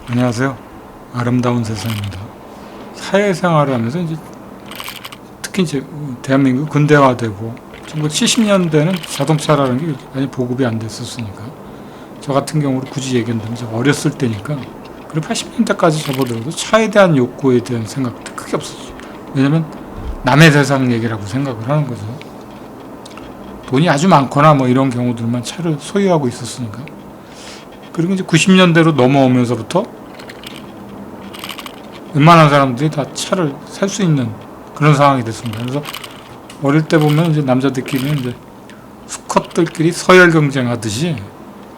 안녕하세요. 아름다운 세상입니다. 사회생활을 하면서 이제 특히 이제 대한민국 근대화되고 1970년대는 자동차라는 게 많이 보급이 안 됐었으니까 저 같은 경우로 굳이 얘기한다면 제가 어렸을 때니까 그리고 80년대까지 접어들어도 차에 대한 욕구에 대한 생각도 크게 없었죠. 왜냐면 남의 세상 얘기라고 생각을 하는 거죠. 돈이 아주 많거나 뭐 이런 경우들만 차를 소유하고 있었으니까. 그리고 이제 90년대로 넘어오면서부터 웬만한 사람들이 다 차를 살 수 있는 그런 상황이 됐습니다. 그래서 어릴 때 보면 이제 남자들끼리는 이제 수컷들끼리 서열 경쟁하듯이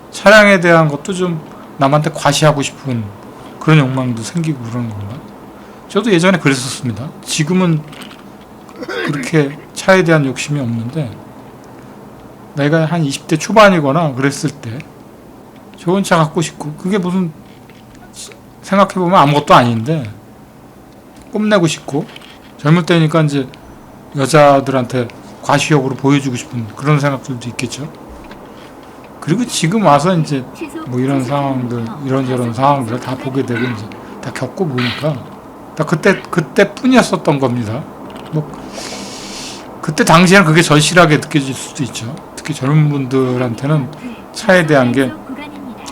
차량에 대한 것도 좀 남한테 과시하고 싶은 그런 욕망도 생기고 그러는 건가. 저도 예전에 그랬었습니다. 지금은 그렇게 차에 대한 욕심이 없는데 내가 한 20대 초반이거나 그랬을 때 좋은 차 갖고 싶고 그게 무슨 생각해보면 아무것도 아닌데 뽐내고 싶고 젊을 때니까 이제 여자들한테 과시욕으로 보여주고 싶은 그런 생각들도 있겠죠. 그리고 지금 와서 이제 뭐 이런 상황들 이런저런 상황들을 다 보게 되고 이제 다 겪고 보니까 다 그때뿐이었었던 겁니다. 뭐 그때 당시에는 그게 절실하게 느껴질 수도 있죠. 특히 젊은 분들한테는 차에 대한 게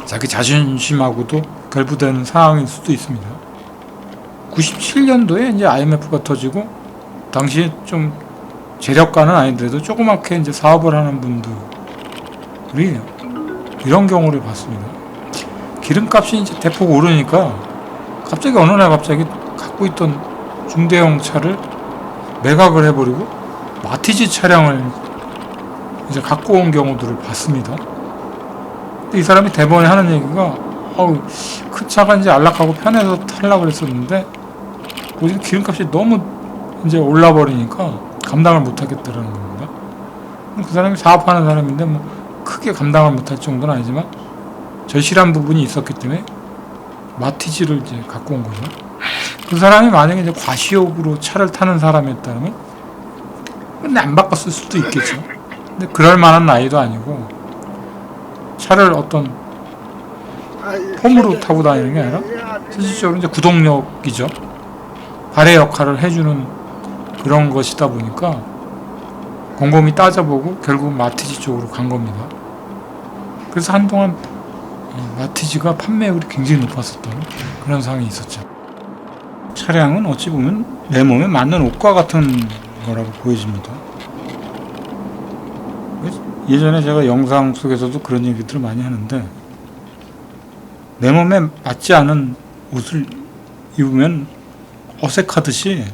자기 자존심하고도 결부되는 상황일 수도 있습니다. 97년도에 이제 IMF가 터지고 당시에 좀 재력가는 아니더라도 조그맣게 이제 사업을 하는 분들이 이런 경우를 봤습니다. 기름값이 이제 대폭 오르니까 갑자기 어느 날 갑자기 갖고 있던 중대형 차를 매각을 해버리고 마티즈 차량을 이제 갖고 온 경우들을 봤습니다. 이 사람이 대번에 하는 얘기가 그 차가 이제 안락하고 편해서 타려고 그랬었는데 오히려 기름값이 너무 이제 올라버리니까 감당을 못하겠다라는 겁니다. 그 사람이 사업하는 사람인데 뭐 크게 감당을 못할 정도는 아니지만 절실한 부분이 있었기 때문에 마티즈를 이제 갖고 온 거죠. 그 사람이 만약에 이제 과시욕으로 차를 타는 사람이었다면 근데 안 바꿨을 수도 있겠죠. 근데 그럴 만한 나이도 아니고 차를 어떤 폼으로 타고 다니는 게 아니라 실질적으로 이제 구동력이죠. 발의 역할을 해주는 그런 것이다 보니까 곰곰이 따져보고 결국 마티즈 쪽으로 간 겁니다. 그래서 한동안 마티즈가 판매율이 굉장히 높았었던 그런 상황이 있었죠. 차량은 어찌 보면 내 몸에 맞는 옷과 같은 거라고 보여집니다. 예전에 제가 영상 속에서도 그런 얘기들을 많이 하는데 내 몸에 맞지 않은 옷을 입으면 어색하듯이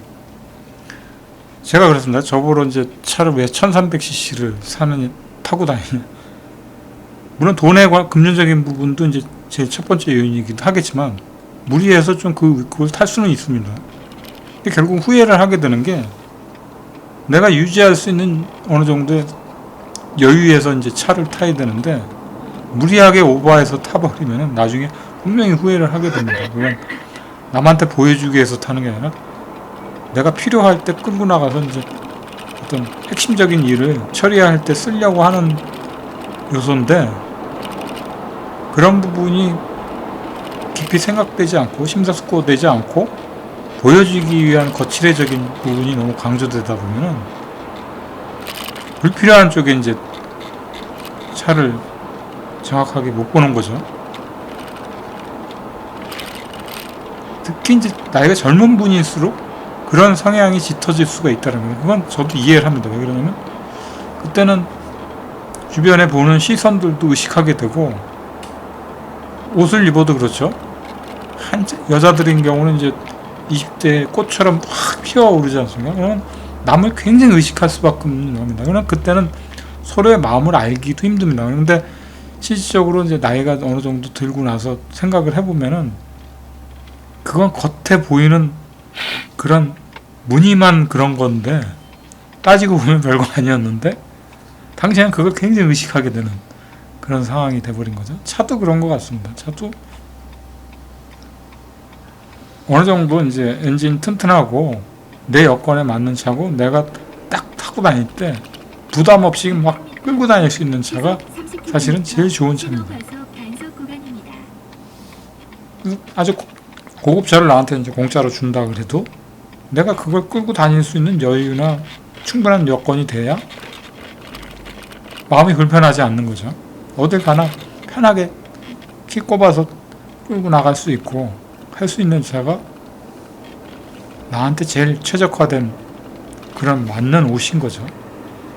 제가 그렇습니다. 저보러 이제 차를 왜 1300cc를 타고 다니냐. 물론 돈에 금전적인 부분도 이제 제 첫 번째 요인이기도 하겠지만 무리해서 좀 그걸 탈 수는 있습니다. 근데 결국 후회를 하게 되는 게 내가 유지할 수 있는 어느 정도의 여유에서 이제 차를 타야 되는데 무리하게 오버해서 타버리면 나중에 분명히 후회를 하게 됩니다. 그냥 남한테 보여주기 위해서 타는 게 아니라 내가 필요할 때 끌고 나가서 이제 어떤 핵심적인 일을 처리할 때 쓰려고 하는 요소인데 그런 부분이 깊이 생각되지 않고 심사숙고되지 않고 보여주기 위한 거칠애적인 부분이 너무 강조되다 보면은 불필요한 쪽에 이제 차를 정확하게 못 보는 거죠. 특히 이제 나이가 젊은 분일수록 그런 성향이 짙어질 수가 있다는 거예요. 그건 저도 이해를 합니다. 왜 그러냐면 그때는 주변에 보는 시선들도 의식하게 되고 옷을 입어도 그렇죠. 여자들인 경우는 이제 20대 꽃처럼 확 피어오르지 않습니까? 그러면 남을 굉장히 의식할 수밖에 없는 겁니다. 그러나 그때는 서로의 마음을 알기도 힘듭니다. 그런데 실질적으로 이제 나이가 어느 정도 들고 나서 생각을 해보면은 그건 겉에 보이는 그런 무늬만 그런 건데 따지고 보면 별거 아니었는데 당시에는 그걸 굉장히 의식하게 되는 그런 상황이 돼버린 거죠. 차도 그런 것 같습니다. 차도 어느 정도 이제 엔진 튼튼하고 내 여건에 맞는 차고 내가 딱 타고 다닐 때 부담 없이 막 끌고 다닐 수 있는 차가 사실은 제일 좋은 차입니다. 아주 고급차를 나한테 이제 공짜로 준다 그래도 내가 그걸 끌고 다닐 수 있는 여유나 충분한 여건이 돼야 마음이 불편하지 않는 거죠. 어딜 가나 편하게 키 꼽아서 끌고 나갈 수 있고 할 수 있는 차가 나한테 제일 최적화된 그런 맞는 옷인 거죠.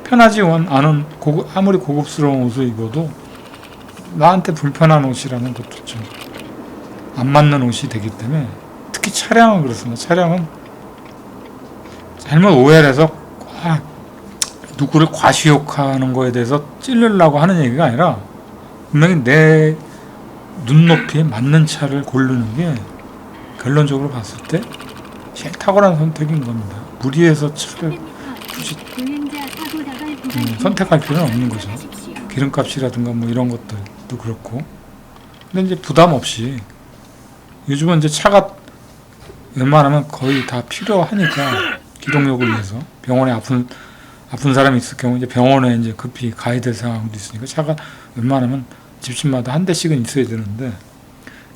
편하지 않은 아무리 고급스러운 옷을 입어도 나한테 불편한 옷이라는 것도 좀 안 맞는 옷이 되기 때문에 특히 차량은 그렇습니다. 차량은 잘못 오해를 해서 누구를 과시욕하는 거에 대해서 찔르려고 하는 얘기가 아니라 분명히 내 눈높이에 맞는 차를 고르는 게 결론적으로 봤을 때 제일 탁월한 선택인 겁니다. 무리해서 차를 굳이 선택할 필요는 없는 거죠. 기름값이라든가 뭐 이런 것들도 그렇고. 근데 이제 부담 없이 요즘은 이제 차가 웬만하면 거의 다 필요하니까 기동력을 위해서 병원에 아픈 사람이 있을 경우 이제 병원에 이제 급히 가야 될 상황도 있으니까 차가 웬만하면 집집마다 한 대씩은 있어야 되는데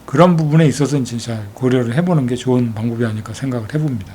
그런 부분에 있어서 이제 잘 고려를 해보는 게 좋은 방법이 아닐까 생각을 해봅니다.